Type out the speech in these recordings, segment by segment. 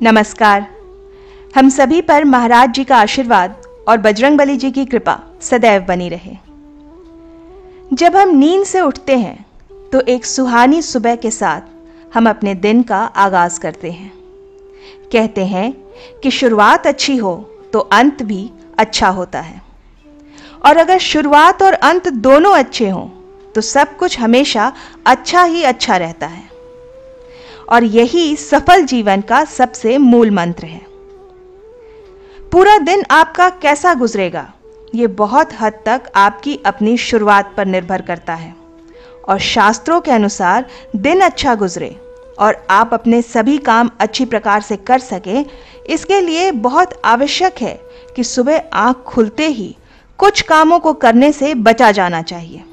नमस्कार। हम सभी पर महाराज जी का आशीर्वाद और बजरंगबली जी की कृपा सदैव बनी रहे। जब हम नींद से उठते हैं तो एक सुहानी सुबह के साथ हम अपने दिन का आगाज करते हैं। कहते हैं कि शुरुआत अच्छी हो तो अंत भी अच्छा होता है, और अगर शुरुआत और अंत दोनों अच्छे हों तो सब कुछ हमेशा अच्छा ही अच्छा रहता है। और यही सफल जीवन का सबसे मूल मंत्र है। पूरा दिन आपका कैसा गुजरेगा ये बहुत हद तक आपकी अपनी शुरुआत पर निर्भर करता है। और शास्त्रों के अनुसार दिन अच्छा गुजरे और आप अपने सभी काम अच्छी प्रकार से कर सकें, इसके लिए बहुत आवश्यक है कि सुबह आंख खुलते ही कुछ कामों को करने से बचा जाना चाहिए।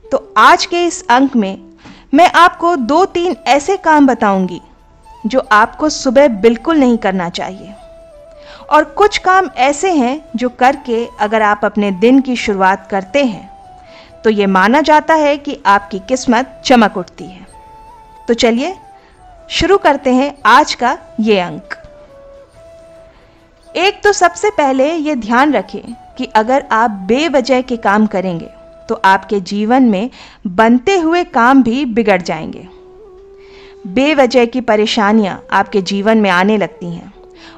तो आज के इस अंक में मैं आपको 2-3 ऐसे काम बताऊंगी जो आपको सुबह बिल्कुल नहीं करना चाहिए, और कुछ काम ऐसे हैं जो करके अगर आप अपने दिन की शुरुआत करते हैं तो ये माना जाता है कि आपकी किस्मत चमक उठती है। तो चलिए शुरू करते हैं आज का ये अंक। एक तो सबसे पहले ये ध्यान रखें कि अगर आप बेवजह के काम करेंगे तो आपके जीवन में बनते हुए काम भी बिगड़ जाएंगे। बेवजह की परेशानियां आपके जीवन में आने लगती हैं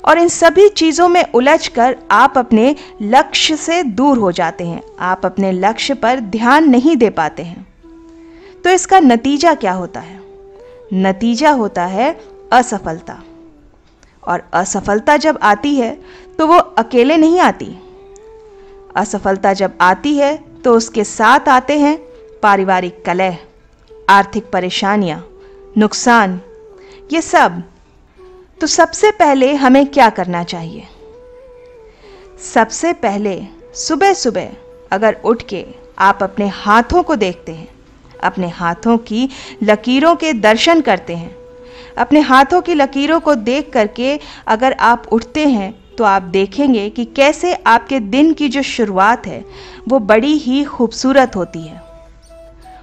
और इन सभी चीज़ों में उलझकर आप अपने लक्ष्य से दूर हो जाते हैं। आप अपने लक्ष्य पर ध्यान नहीं दे पाते हैं। तो इसका नतीजा क्या होता है? नतीजा होता है असफलता। और असफलता जब आती है तो वो अकेले नहीं आती। असफलता जब आती है तो उसके साथ आते हैं पारिवारिक कलह, आर्थिक परेशानियां, नुकसान, ये सब। तो सबसे पहले हमें क्या करना चाहिए? सबसे पहले सुबह सुबह अगर उठ के आप अपने हाथों को देखते हैं, अपने हाथों की लकीरों के दर्शन करते हैं, अपने हाथों की लकीरों को देख करके अगर आप उठते हैं तो आप देखेंगे कि कैसे आपके दिन की जो शुरुआत है वो बड़ी ही खूबसूरत होती है।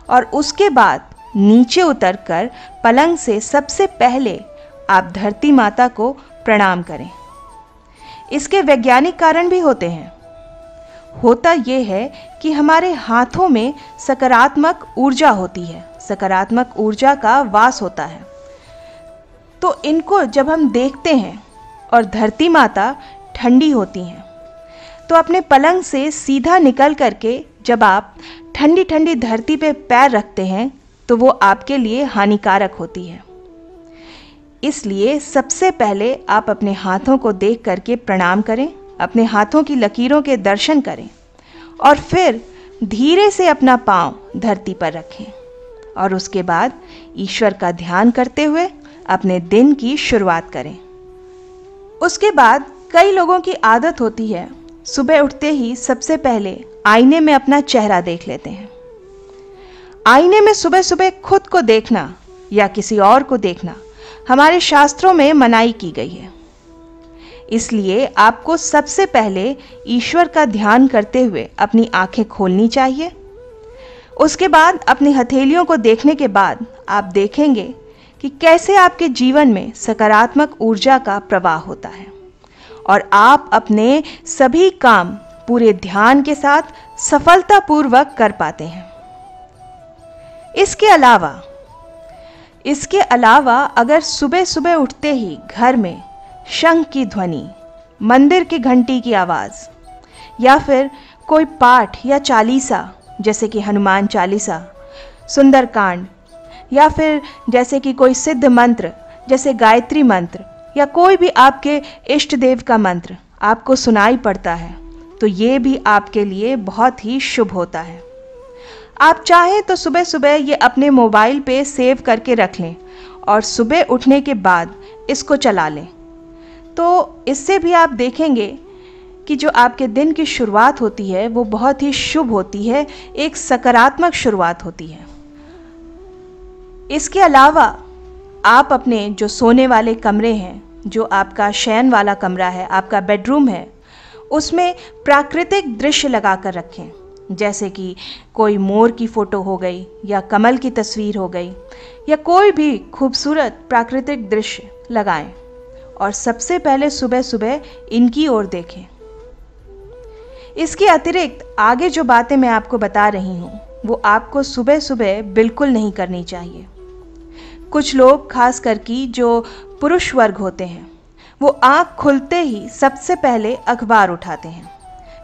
और उसके बाद नीचे उतरकर पलंग से सबसे पहले आप धरती माता को प्रणाम करें। इसके वैज्ञानिक कारण भी होते हैं। होता ये है कि हमारे हाथों में सकारात्मक ऊर्जा होती है, सकारात्मक ऊर्जा का वास होता है। तो इनको जब हम देखते हैं और धरती माता ठंडी होती हैं, तो अपने पलंग से सीधा निकल करके जब आप ठंडी ठंडी धरती पे पैर रखते हैं तो वो आपके लिए हानिकारक होती है। इसलिए सबसे पहले आप अपने हाथों को देख करके प्रणाम करें, अपने हाथों की लकीरों के दर्शन करें और फिर धीरे से अपना पाँव धरती पर रखें। और उसके बाद ईश्वर का ध्यान करते हुए अपने दिन की शुरुआत करें। उसके बाद कई लोगों की आदत होती है सुबह उठते ही सबसे पहले आईने में अपना चेहरा देख लेते हैं। आईने में सुबह सुबह खुद को देखना या किसी और को देखना हमारे शास्त्रों में मनाही की गई है। इसलिए आपको सबसे पहले ईश्वर का ध्यान करते हुए अपनी आंखें खोलनी चाहिए। उसके बाद अपनी हथेलियों को देखने के बाद आप देखेंगे कि कैसे आपके जीवन में सकारात्मक ऊर्जा का प्रवाह होता है और आप अपने सभी काम पूरे ध्यान के साथ सफलतापूर्वक कर पाते हैं। इसके अलावा अगर सुबह सुबह उठते ही घर में शंख की ध्वनि, मंदिर की घंटी की आवाज़ या फिर कोई पाठ या चालीसा जैसे कि हनुमान चालीसा, सुंदरकांड या फिर जैसे कि कोई सिद्ध मंत्र जैसे गायत्री मंत्र या कोई भी आपके इष्ट देव का मंत्र आपको सुनाई पड़ता है तो ये भी आपके लिए बहुत ही शुभ होता है। आप चाहें तो सुबह सुबह ये अपने मोबाइल पे सेव करके रख लें और सुबह उठने के बाद इसको चला लें। तो इससे भी आप देखेंगे कि जो आपके दिन की शुरुआत होती है वो बहुत ही शुभ होती है, एक सकारात्मक शुरुआत होती है। इसके अलावा आप अपने जो सोने वाले कमरे हैं, जो आपका शयन वाला कमरा है, आपका बेडरूम है, उसमें प्राकृतिक दृश्य लगा कर रखें। जैसे कि कोई मोर की फ़ोटो हो गई या कमल की तस्वीर हो गई या कोई भी खूबसूरत प्राकृतिक दृश्य लगाएं और सबसे पहले सुबह सुबह इनकी ओर देखें। इसके अतिरिक्त आगे जो बातें मैं आपको बता रही हूँ वो आपको सुबह सुबह बिल्कुल नहीं करनी चाहिए। कुछ लोग खास करके जो पुरुष वर्ग होते हैं वो आँख खुलते ही सबसे पहले अखबार उठाते हैं,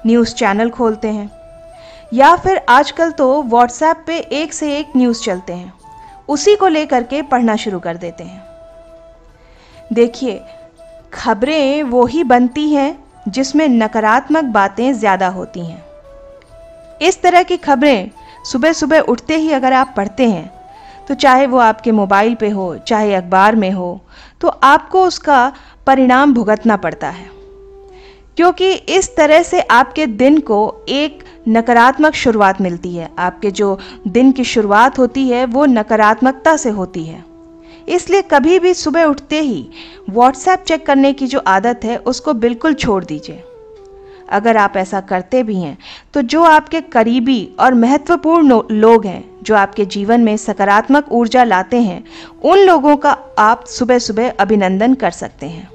न्यूज़ चैनल खोलते हैं या फिर आजकल तो व्हाट्सएप पे एक से एक न्यूज़ चलते हैं, उसी को लेकर के पढ़ना शुरू कर देते हैं। देखिए, खबरें वो ही बनती हैं जिसमें नकारात्मक बातें ज़्यादा होती हैं। इस तरह की खबरें सुबह सुबह उठते ही अगर आप पढ़ते हैं तो चाहे वो आपके मोबाइल पे हो चाहे अखबार में हो, तो आपको उसका परिणाम भुगतना पड़ता है, क्योंकि इस तरह से आपके दिन को एक नकारात्मक शुरुआत मिलती है। आपके जो दिन की शुरुआत होती है वो नकारात्मकता से होती है। इसलिए कभी भी सुबह उठते ही व्हाट्सएप चेक करने की जो आदत है उसको बिल्कुल छोड़ दीजिए। अगर आप ऐसा करते भी हैं तो जो आपके करीबी और महत्वपूर्ण लोग हैं, जो आपके जीवन में सकारात्मक ऊर्जा लाते हैं, उन लोगों का आप सुबह सुबह अभिनंदन कर सकते हैं।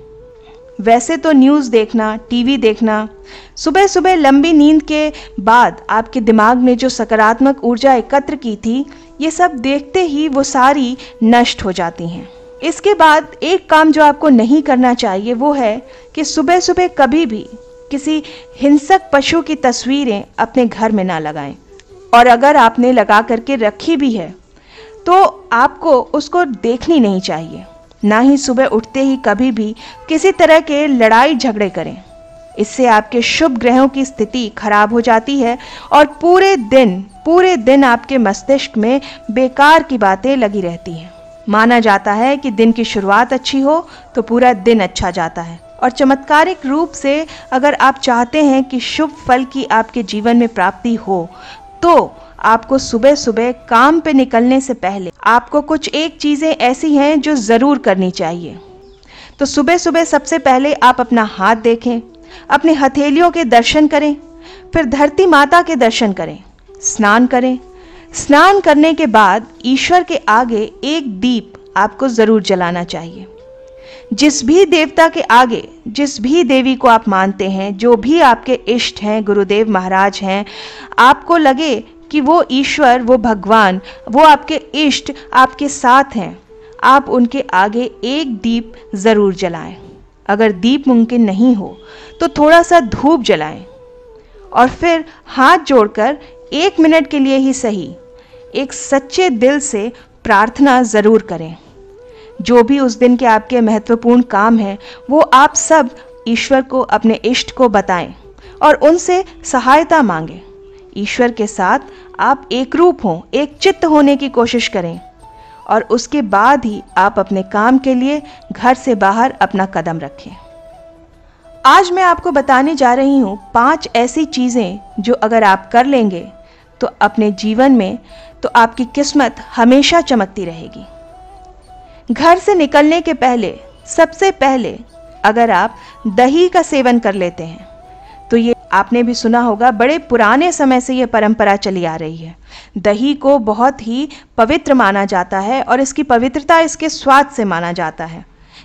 वैसे तो न्यूज़ देखना, टीवी देखना, सुबह सुबह लंबी नींद के बाद आपके दिमाग ने जो सकारात्मक ऊर्जा एकत्र की थी, ये सब देखते ही वो सारी नष्ट हो जाती हैं। इसके बाद एक काम जो आपको नहीं करना चाहिए वो है कि सुबह सुबह कभी भी किसी हिंसक पशु की तस्वीरें अपने घर में ना लगाएं, और अगर आपने लगा करके रखी भी है तो आपको उसको देखनी नहीं चाहिए। ना ही सुबह उठते ही कभी भी किसी तरह के लड़ाई झगड़े करें। इससे आपके शुभ ग्रहों की स्थिति खराब हो जाती है और पूरे दिन आपके मस्तिष्क में बेकार की बातें लगी रहती हैं। माना जाता है कि दिन की शुरुआत अच्छी हो तो पूरा दिन अच्छा जाता है, और चमत्कारिक रूप से अगर आप चाहते हैं कि शुभ फल की आपके जीवन में प्राप्ति हो तो आपको सुबह सुबह काम पे निकलने से पहले आपको कुछ एक चीज़ें ऐसी हैं जो ज़रूर करनी चाहिए। तो सुबह सुबह सबसे पहले आप अपना हाथ देखें, अपने हथेलियों के दर्शन करें, फिर धरती माता के दर्शन करें, स्नान करें। स्नान करने के बाद ईश्वर के आगे एक दीप आपको ज़रूर जलाना चाहिए। जिस भी देवता के आगे, जिस भी देवी को आप मानते हैं, जो भी आपके इष्ट हैं, गुरुदेव महाराज हैं, आपको लगे कि वो ईश्वर, वो भगवान, वो आपके इष्ट आपके साथ हैं, आप उनके आगे एक दीप ज़रूर जलाएं। अगर दीप मुमकिन नहीं हो तो थोड़ा सा धूप जलाएं और फिर हाथ जोड़कर 1 मिनट के लिए ही सही एक सच्चे दिल से प्रार्थना ज़रूर करें। जो भी उस दिन के आपके महत्वपूर्ण काम हैं वो आप सब ईश्वर को, अपने इष्ट को बताएं और उनसे सहायता मांगें। ईश्वर के साथ आप एक रूप हों, एक चित्त होने की कोशिश करें और उसके बाद ही आप अपने काम के लिए घर से बाहर अपना कदम रखें। आज मैं आपको बताने जा रही हूँ 5 ऐसी चीज़ें जो अगर आप कर लेंगे तो अपने जीवन में तो आपकी किस्मत हमेशा चमकती रहेगी। घर से निकलने के पहले सबसे पहले अगर आप दही का सेवन कर लेते हैं तो ये आपने भी सुना होगा, बड़े पुराने समय से ये परंपरा चली आ रही है। दही को बहुत ही पवित्र माना जाता है और इसकी पवित्रता इसके स्वाद से माना जाता है।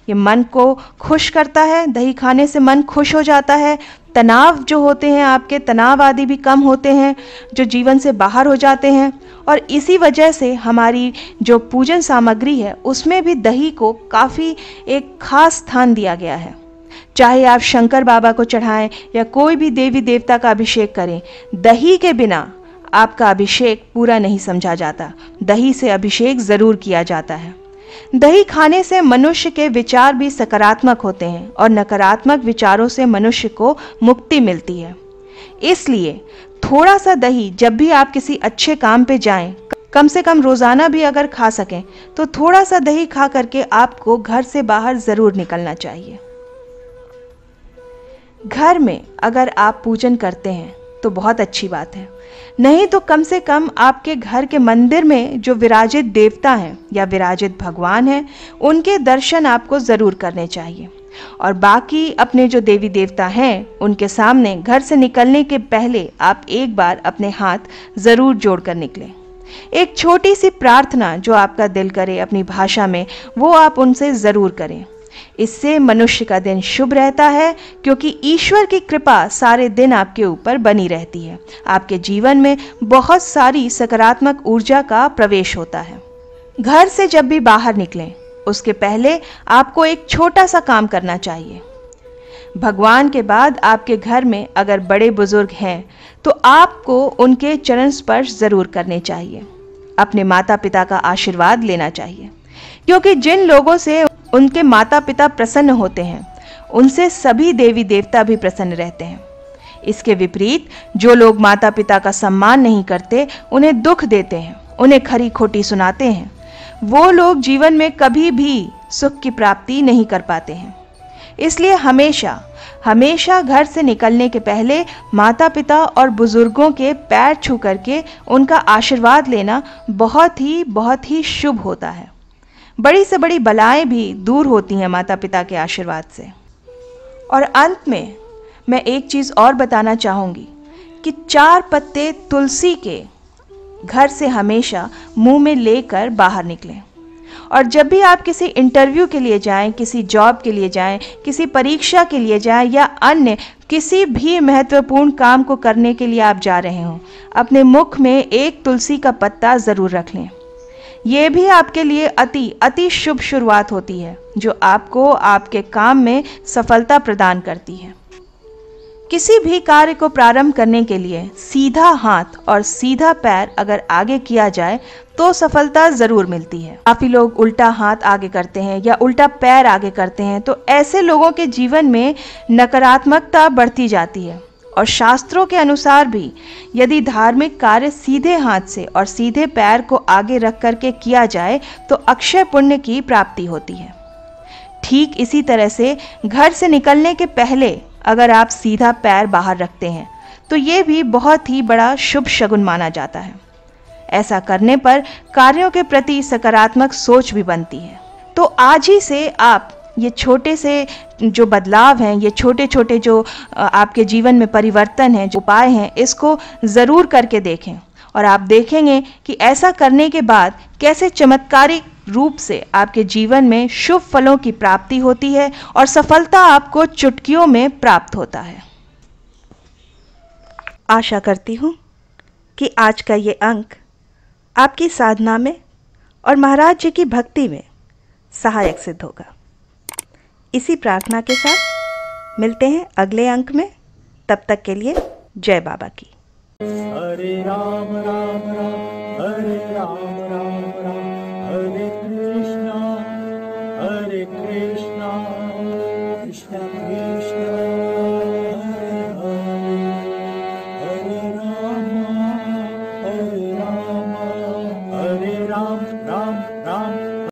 ये मन को खुश करता है, दही खाने से मन खुश हो जाता है। तनाव जो होते हैं, आपके तनाव आदि भी कम होते हैं, जो जीवन से बाहर हो जाते हैं। और इसी वजह से हमारी जो पूजन सामग्री है उसमें भी दही को काफ़ी एक खास स्थान दिया गया है। चाहे आप शंकर बाबा को चढ़ाएं या कोई भी देवी देवता का अभिषेक करें, दही के बिना आपका अभिषेक पूरा नहीं समझा जाता। दही से अभिषेक ज़रूर किया जाता है। दही खाने से मनुष्य के विचार भी सकारात्मक होते हैं और नकारात्मक विचारों से मनुष्य को मुक्ति मिलती है। इसलिए थोड़ा सा दही जब भी आप किसी अच्छे काम पे जाएं, कम से कम रोज़ाना भी अगर खा सकें तो थोड़ा सा दही खा करके आपको घर से बाहर ज़रूर निकलना चाहिए। घर में अगर आप पूजन करते हैं तो बहुत अच्छी बात है, नहीं तो कम से कम आपके घर के मंदिर में जो विराजित देवता हैं या विराजित भगवान हैं उनके दर्शन आपको ज़रूर करने चाहिए। और बाकी अपने जो देवी देवता हैं उनके सामने घर से निकलने के पहले आप एक बार अपने हाथ जरूर जोड़कर निकलें। एक छोटी सी प्रार्थना जो आपका दिल करे अपनी भाषा में, वो आप उनसे जरूर करें। इससे मनुष्य का दिन शुभ रहता है, क्योंकि ईश्वर की कृपा सारे दिन आपके ऊपर बनी रहती है। आपके जीवन में बहुत सारी सकारात्मक ऊर्जा का प्रवेश होता है। घर से जब भी बाहर निकलें उसके पहले आपको एक छोटा सा काम करना चाहिए। भगवान के बाद आपके घर में अगर बड़े बुजुर्ग हैं तो आपको उनके चरण स्पर्श जरूर करने चाहिए। अपने माता पिता का आशीर्वाद लेना चाहिए, क्योंकि जिन लोगों से उनके माता पिता प्रसन्न होते हैं उनसे सभी देवी देवता भी प्रसन्न रहते हैं। इसके विपरीत जो लोग माता पिता का सम्मान नहीं करते, उन्हें दुख देते हैं, उन्हें खरी खोटी सुनाते हैं, वो लोग जीवन में कभी भी सुख की प्राप्ति नहीं कर पाते हैं। इसलिए हमेशा हमेशा घर से निकलने के पहले माता पिता और बुजुर्गों के पैर छू करके उनका आशीर्वाद लेना बहुत ही शुभ होता है। बड़ी से बड़ी बलाएं भी दूर होती हैं माता पिता के आशीर्वाद से। और अंत में मैं एक चीज़ और बताना चाहूँगी कि 4 पत्ते तुलसी के घर से हमेशा मुंह में लेकर बाहर निकलें। और जब भी आप किसी इंटरव्यू के लिए जाएं, किसी जॉब के लिए जाएं, किसी परीक्षा के लिए जाएं या अन्य किसी भी महत्वपूर्ण काम को करने के लिए आप जा रहे हों, अपने मुख में एक तुलसी का पत्ता ज़रूर रख लें। ये भी आपके लिए अति शुभ शुरुआत होती है, जो आपको आपके काम में सफलता प्रदान करती है। किसी भी कार्य को प्रारंभ करने के लिए सीधा हाथ और सीधा पैर अगर आगे किया जाए तो सफलता जरूर मिलती है। काफी लोग उल्टा हाथ आगे करते हैं या उल्टा पैर आगे करते हैं, तो ऐसे लोगों के जीवन में नकारात्मकता बढ़ती जाती है। और शास्त्रों के अनुसार भी यदि धार्मिक कार्य सीधे हाथ से और सीधे पैर को आगे रख करके किया जाए तो अक्षय पुण्य की प्राप्ति होती है। ठीक इसी तरह से घर से निकलने के पहले अगर आप सीधा पैर बाहर रखते हैं तो ये भी बहुत ही बड़ा शुभ शगुन माना जाता है। ऐसा करने पर कार्यों के प्रति सकारात्मक सोच भी बनती है। तो आज ही से आप ये छोटे से जो बदलाव हैं, ये छोटे छोटे जो आपके जीवन में परिवर्तन हैं, जो उपाय हैं, इसको ज़रूर करके देखें और आप देखेंगे कि ऐसा करने के बाद कैसे चमत्कारिक रूप से आपके जीवन में शुभ फलों की प्राप्ति होती है और सफलता आपको चुटकियों में प्राप्त होता है। आशा करती हूँ कि आज का ये अंक आपकी साधना में और महाराज जी की भक्ति में सहायक सिद्ध होगा। इसी प्रार्थना के साथ मिलते हैं अगले अंक में। तब तक के लिए जय बाबा की। हरे राम राम राम हरे राम राम राम हरे कृष्णा कृष्णा